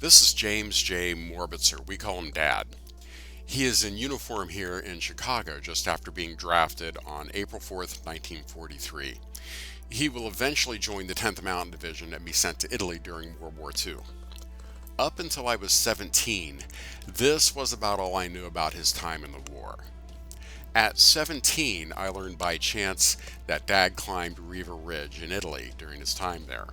This is James J. Morbitzer. We call him Dad. He is in uniform here in Chicago just after being drafted on April 4th, 1943. He will eventually join the 10th Mountain Division and be sent to Italy during World War II. Up until I was 17, this was about all I knew about his time in the war. At 17, I learned by chance that Dad climbed Riva Ridge in Italy during his time there.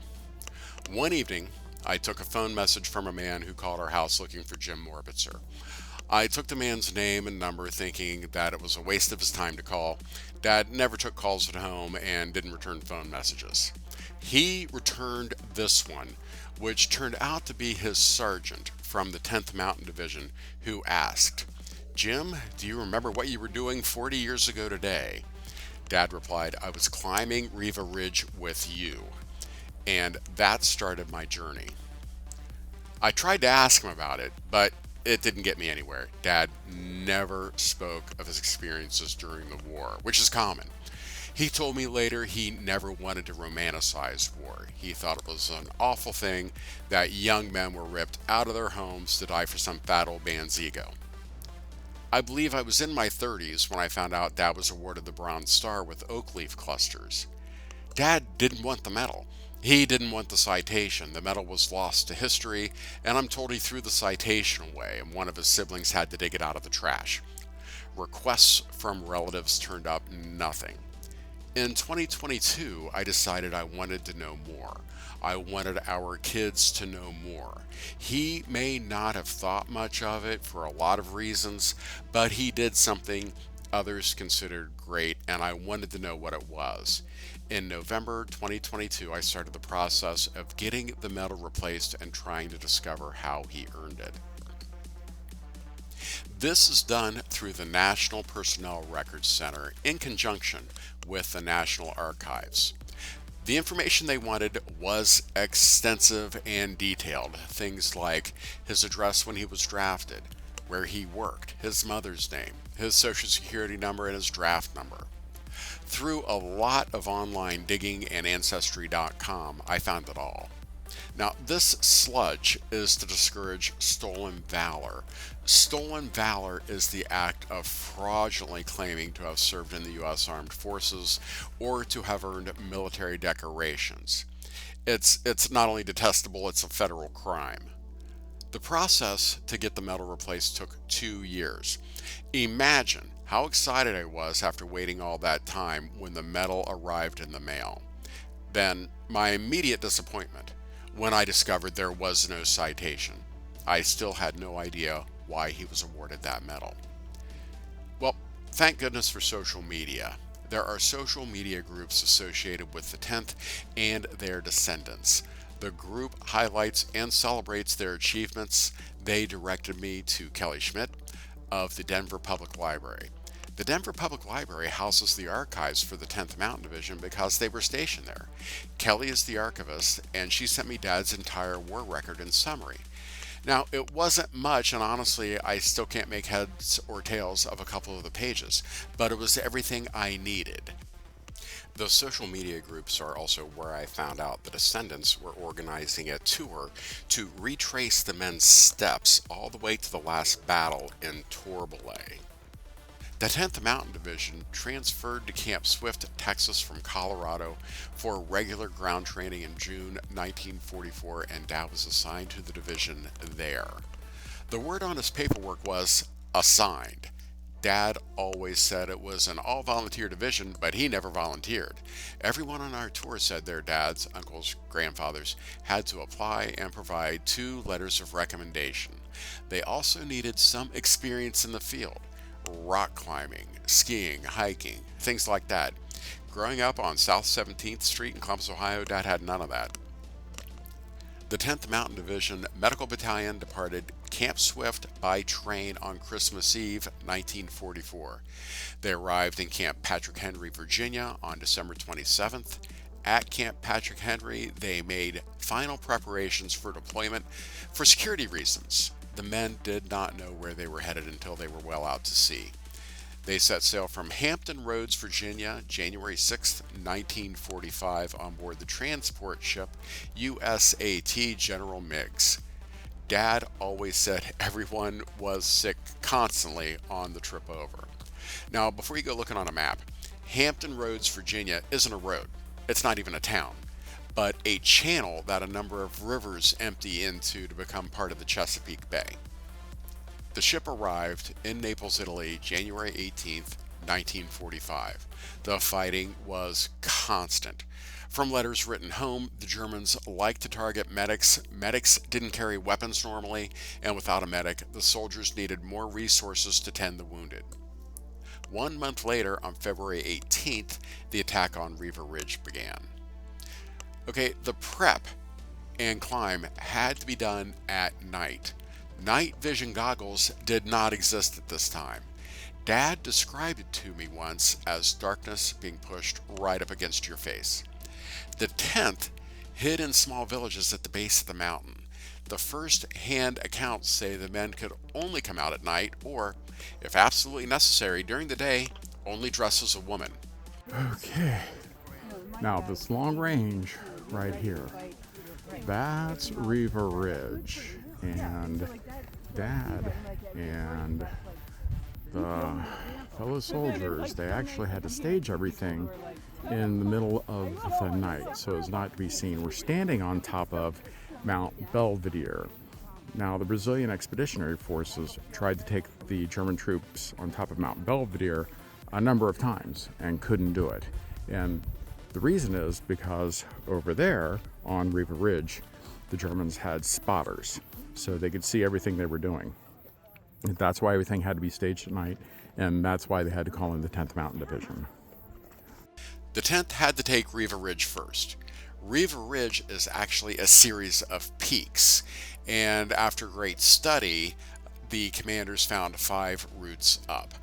One evening, I took a phone message from a man who called our house looking for Jim Morbitzer. I took the man's name and number thinking that it was a waste of his time to call. Dad never took calls at home and didn't return phone messages. He returned this one, which turned out to be his sergeant from the 10th Mountain Division, who asked, "Jim, do you remember what you were doing 40 years ago today?" Dad replied, "I was climbing Riva Ridge with you." And that started my journey. I tried to ask him about it, but it didn't get me anywhere. Dad never spoke of his experiences during the war, which is common. He told me later he never wanted to romanticize war. He thought it was an awful thing that young men were ripped out of their homes to die for some fat old man's ego. I believe I was in my 30s when I found out Dad was awarded the Bronze Star with oak leaf clusters. Dad didn't want the medal. He didn't want the citation. The medal was lost to history, and I'm told he threw the citation away, and one of his siblings had to dig it out of the trash. Requests from relatives turned up nothing. In 2022, I decided I wanted to know more. I wanted our kids to know more. He may not have thought much of it for a lot of reasons, but he did something others considered great, and I wanted to know what it was. In November 2022, I started the process of getting the medal replaced and trying to discover how he earned it. This is done through the National Personnel Records Center in conjunction with the National Archives. The information they wanted was extensive and detailed. Things like his address when he was drafted, where he worked, his mother's name, his social security number, and his draft number. Through a lot of online digging and Ancestry.com, I found it all. Now, this sludge is to discourage stolen valor. Stolen valor is the act of fraudulently claiming to have served in the U.S. Armed Forces or to have earned military decorations. It's not only detestable, it's a federal crime. The process to get the medal replaced took 2 years. Imagine how excited I was after waiting all that time when the medal arrived in the mail. Then, my immediate disappointment when I discovered there was no citation. I still had no idea why he was awarded that medal. Well, thank goodness for social media. There are social media groups associated with the 10th and their descendants. The group highlights and celebrates their achievements. They directed me to Kelly Schmidt of the Denver Public Library. The Denver Public Library houses the archives for the 10th Mountain Division because they were stationed there. Kelly is the archivist, and she sent me Dad's entire war record in summary. Now, it wasn't much, and honestly, I still can't make heads or tails of a couple of the pages, but it was everything I needed. Those social media groups are also where I found out the Descendants were organizing a tour to retrace the men's steps all the way to the last battle in Torbole. The 10th Mountain Division transferred to Camp Swift, Texas from Colorado for regular ground training in June 1944, and Dad was assigned to the division there. The word on his paperwork was assigned. Dad always said it was an all-volunteer division, but he never volunteered. Everyone on our tour said their dads, uncles, grandfathers had to apply and provide 2 letters of recommendation. They also needed some experience in the field. Rock climbing, skiing, hiking, things like that. Growing up on South 17th Street in Columbus, Ohio, Dad had none of that. The 10th Mountain Division Medical Battalion departed Camp Swift by train on Christmas Eve, 1944. They arrived in Camp Patrick Henry, Virginia on December 27th. At Camp Patrick Henry, they made final preparations for deployment for security reasons. The men did not know where they were headed until they were well out to sea. They set sail from Hampton Roads, Virginia, January 6, 1945, on board the transport ship USAT General Meigs. Dad always said everyone was sick constantly on the trip over. Now, before you go looking on a map, Hampton Roads, Virginia isn't a road. It's not even a town, but a channel that a number of rivers empty into to become part of the Chesapeake Bay. The ship arrived in Naples, Italy, January 18th, 1945. The fighting was constant. From letters written home, the Germans liked to target medics. Medics didn't carry weapons normally, and without a medic, the soldiers needed more resources to tend the wounded. 1 month later, on February 18th, the attack on Riva Ridge began. Okay, the prep and climb had to be done at night. Night vision goggles did not exist at this time. Dad described it to me once as darkness being pushed right up against your face. The 10th hid in small villages at the base of the mountain. The first-hand accounts say the men could only come out at night or, if absolutely necessary, during the day, only dress as a woman. Okay, now this long range right here, that's Riva Ridge, and Dad and the fellow soldiers, they actually had to stage everything in the middle of the night so as not to be seen. We're standing on top of Mount Belvedere. Now, the Brazilian Expeditionary Forces tried to take the German troops on top of Mount Belvedere a number of times and couldn't do it. And the reason is because over there on Riva Ridge, the Germans had spotters, so they could see everything they were doing. That's why everything had to be staged at night, and that's why they had to call in the 10th Mountain Division. The 10th had to take Riva Ridge first. Riva Ridge is actually a series of peaks, and after great study, the commanders found 5 routes up.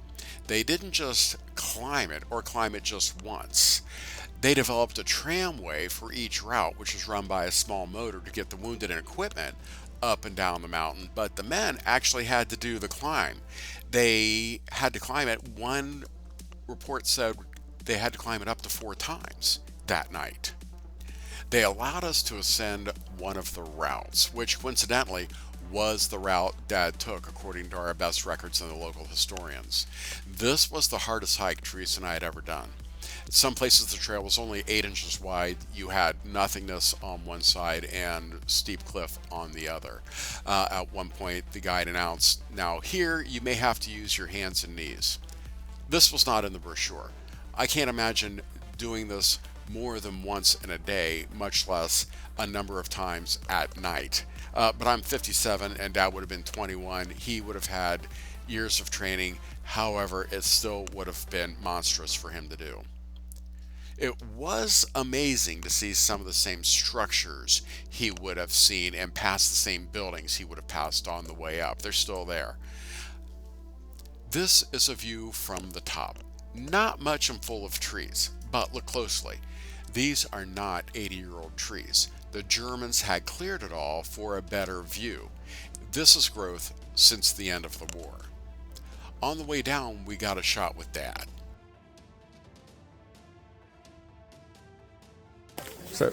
They didn't just climb it or climb it just once. They developed a tramway for each route, which was run by a small motor to get the wounded and equipment up and down the mountain, but the men actually had to do the climb. They had to climb it. One report said they had to climb it up to 4 times that night. They allowed us to ascend one of the routes, which coincidentally was the route Dad took according to our best records and the local historians. This was the hardest hike Teresa and I had ever done. Some places the trail was only 8 inches wide. You had nothingness on one side and steep cliff on the other. At one point, the guide announced, "Now here you may have to use your hands and knees." This was not in the brochure. I can't imagine doing this more than once in a day, much less a number of times at night. But I'm 57 and Dad would have been 21. He would have had years of training. However, it still would have been monstrous for him to do. It was amazing to see some of the same structures he would have seen and pass the same buildings he would have passed on the way up. They're still there. This is a view from the top. Not much and full of trees, but look closely. These are not 80-year-old trees. The Germans had cleared it all for a better view. This is growth since the end of the war. On the way down, we got a shot with Dad. So,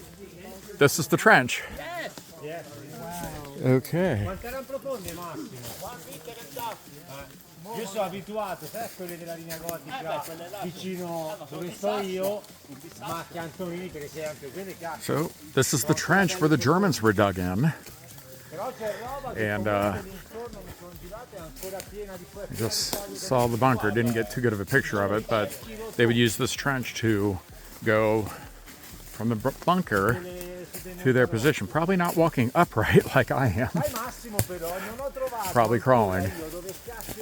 this is the trench. Yes. Okay. Quanto erano profonde, Massimo? Io sono abituato, sai, a quelle della linea gotica vicino dove sto io, ma a Cantonini per esempio, quelle cazzo. So, this is the trench where the Germans were dug in. Però c'è roba che And intorno mi sono girate ancora piena di I just saw the bunker. Didn't get too good of a picture of it, but they would use this trench to go from the bunker to their position. Probably not walking upright like I am. Probably crawling.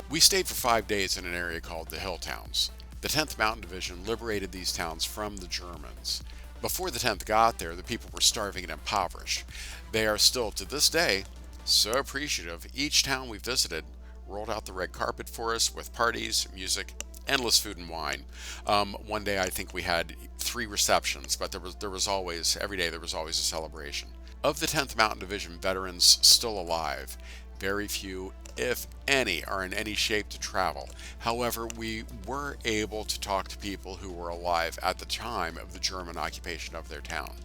We stayed for 5 days in an area called the Hill Towns. The 10th Mountain Division liberated these towns from the Germans. Before the 10th got there, the people were starving and impoverished. They are still, to this day, so appreciative. Each town we visited rolled out the red carpet for us with parties, music, endless food and wine. One day I think we had 3 receptions, but there was always, every day there was always a celebration. Of the 10th Mountain Division veterans still alive, very few, if any, are in any shape to travel. However, we were able to talk to people who were alive at the time of the German occupation of their town.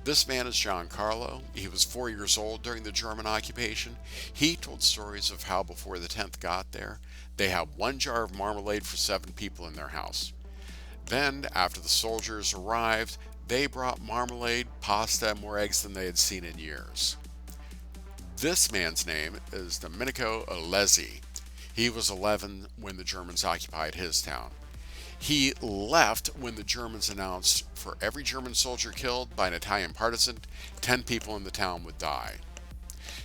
This man is John Carlo. He was 4 years old during the German occupation. He told stories of how before the 10th got there, they had one jar of marmalade for 7 people in their house. Then, after the soldiers arrived, they brought marmalade, pasta, and more eggs than they had seen in years. This man's name is Domenico Alesi. He was 11 when the Germans occupied his town. He left when the Germans announced for every German soldier killed by an Italian partisan, 10 people in the town would die.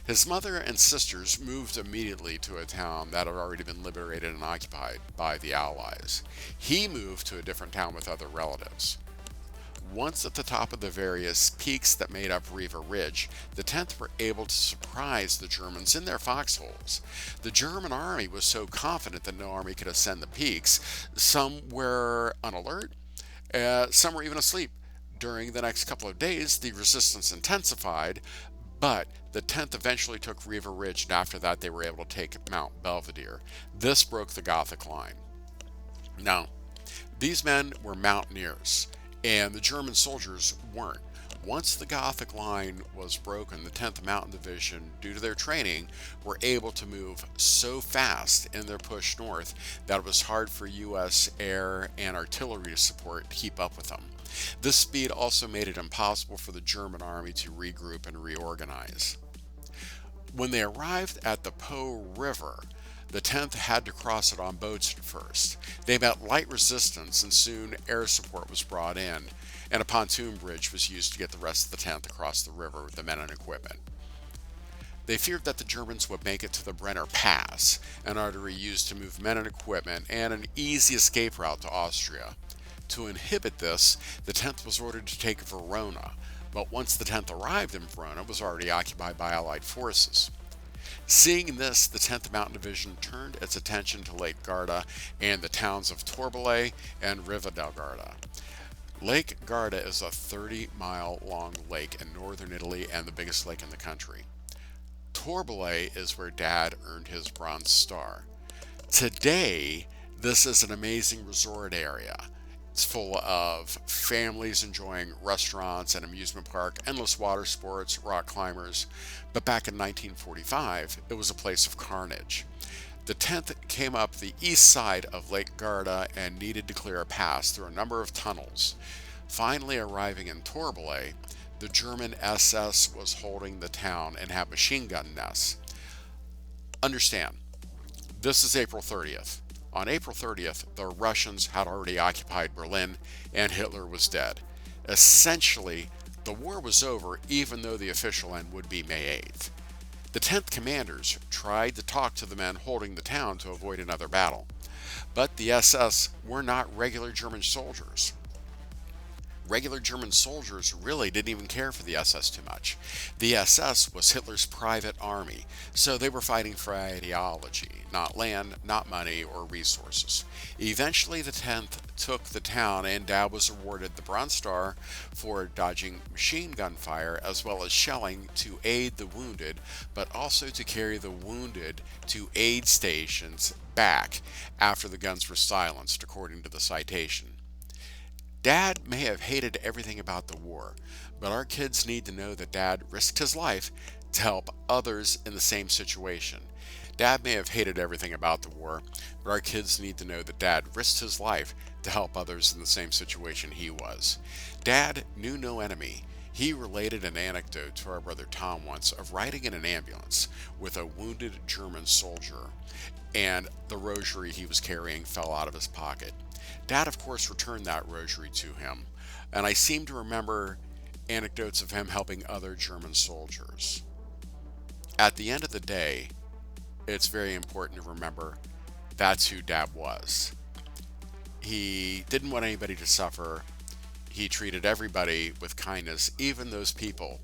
His mother and sisters moved immediately to a town that had already been liberated and occupied by the Allies. He moved to a different town with other relatives. Once at the top of the various peaks that made up Riva Ridge, the 10th were able to surprise the Germans in their foxholes. The German army was so confident that no army could ascend the peaks. Some were on alert, some were even asleep. During the next couple of days, the resistance intensified, but the 10th eventually took Riva Ridge, and after that they were able to take Mount Belvedere. This broke the Gothic line. Now, these men were mountaineers, and the German soldiers weren't. Once the Gothic line was broken, the 10th Mountain Division, due to their training, were able to move so fast in their push north that it was hard for U.S. air and artillery support to keep up with them. This speed also made it impossible for the German army to regroup and reorganize. When they arrived at the Po River, the 10th had to cross it on boats at first. They met light resistance, and soon air support was brought in, and a pontoon bridge was used to get the rest of the 10th across the river with the men and equipment. They feared that the Germans would make it to the Brenner Pass, an artery used to move men and equipment, and an easy escape route to Austria. To inhibit this, the 10th was ordered to take Verona, but once the 10th arrived in Verona, it was already occupied by Allied forces. Seeing this, the 10th Mountain Division turned its attention to Lake Garda and the towns of Torbole and Riva del Garda. Lake Garda is a 30-mile long lake in northern Italy and the biggest lake in the country. Torbole is where Dad earned his Bronze Star. Today, this is an amazing resort area. It's full of families enjoying restaurants and amusement park, endless water sports, rock climbers. But back in 1945, it was a place of carnage. The 10th came up the east side of Lake Garda and needed to clear a pass through a number of tunnels. Finally arriving in Torbole, the German SS was holding the town and had machine gun nests. Understand, this is April 30th. On April 30th, the Russians had already occupied Berlin, and Hitler was dead. Essentially, the war was over, even though the official end would be May 8th. The 10th commanders tried to talk to the men holding the town to avoid another battle, but the SS were not regular German soldiers. Regular German soldiers really didn't even care for the SS too much. The SS was Hitler's private army, so they were fighting for ideology, not land, not money, or resources. Eventually the 10th took the town, and Dad was awarded the Bronze Star for dodging machine gun fire as well as shelling to aid the wounded, but also to carry the wounded to aid stations back after the guns were silenced, according to the citation. Dad may have hated everything about the war, but our kids need to know that Dad risked his life to help others in the same situation. Dad may have hated everything about the war, but our kids need to know that Dad risked his life to help others in the same situation he was. Dad knew no enemy. He related an anecdote to our brother Tom once of riding in an ambulance with a wounded German soldier, and the rosary he was carrying fell out of his pocket. Dad, of course, returned that rosary to him, and I seem to remember anecdotes of him helping other German soldiers. At the end of the day, it's very important to remember that's who Dad was. He didn't want anybody to suffer. He treated everybody with kindness, even those people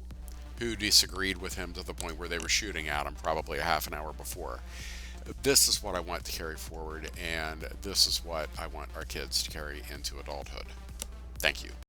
who disagreed with him to the point where they were shooting at him probably a half an hour before. This is what I want to carry forward, and this is what I want our kids to carry into adulthood. Thank you.